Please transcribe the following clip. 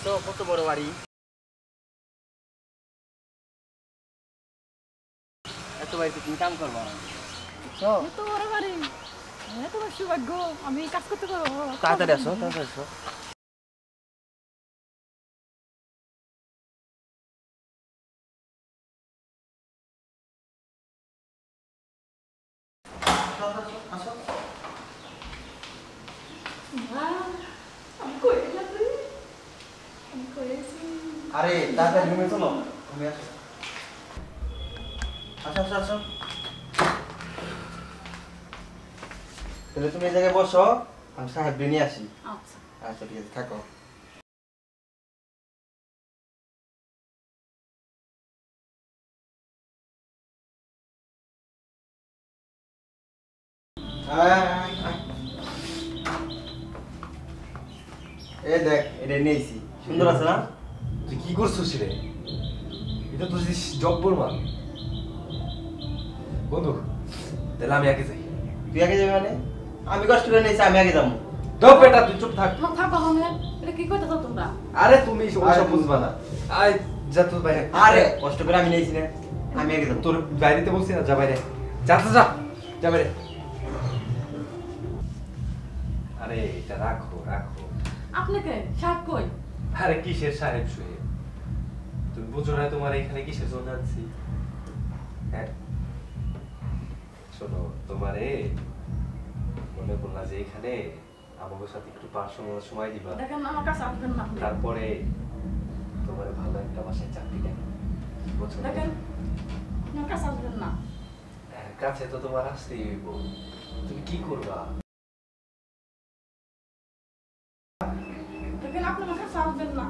দেখছো কত বড় বাড়ি, এত বাড়িতে তুমি কাম করবা না বুঝছো? এত বড় বাড়ি, এত বড় সৌভাগ্য, আমি কাজ করতে পারবো। তাড়াতাড়ি আসো, তাড়াতাড়ি আসো। আমি কই গেলাম রে? আমি কই আছি? আরে তাড়াতাড়ি রুমে চলো, তুমি আসো, আসো আসো আসো। তাহলে তুমি এই জায়গায় বসো, আমি সাহেব নিয়ে আসি। আচ্ছা। আচ্ছা ঠিক আছে, থাকো। এই দেখ, এটা নিয়েছি, সুন্দর আছে না? তুই কি করছিস রে? এটা তো জব্বর মাল বন্ধু। তাহলে আমি আগে যাই। তুই আগে যাবি মানে? আমি কষ্ট করে নিয়েছি, আমি আগে যাবো। দাও বেটা, তুই চুপ থাক। থাক থাক বাবা, এটা কি কইতাছো তোমরা? আরে তুমি ওসব বুঝবা না। আয় যা তোর বাইরে। আরে কষ্ট করে আমি নিয়েছি না, আমি আগে যাবো। তোর বাইরেতে বলছি না, যা বাইরে যা যা যা, যা বাইরে। আরে এটা রাখো রাখো। আপনাকে সাহেব কই? আরে কিসের সাহেব সাহেব, তুমি বুঝো না তোমার এখানে কিসের জন্য আনছি? হ্যাঁ শোনো, তোমারে মনে করলা যে এখানে আমাদের সাথে একটু পার্সোনাল সময় দিবা, দেখেন আমার কাছে আসবেন না। তারপরে তোমার ভালো একটা বাসায় চাকরি দেন, বুঝছো? দেখেন আমার কাছে আসবেন না। হ্যাঁ, কাছে তো তোমার আসতেই হইব, তুমি কি করবা? দেখেন আপনি আমার কাছে আসবেন না।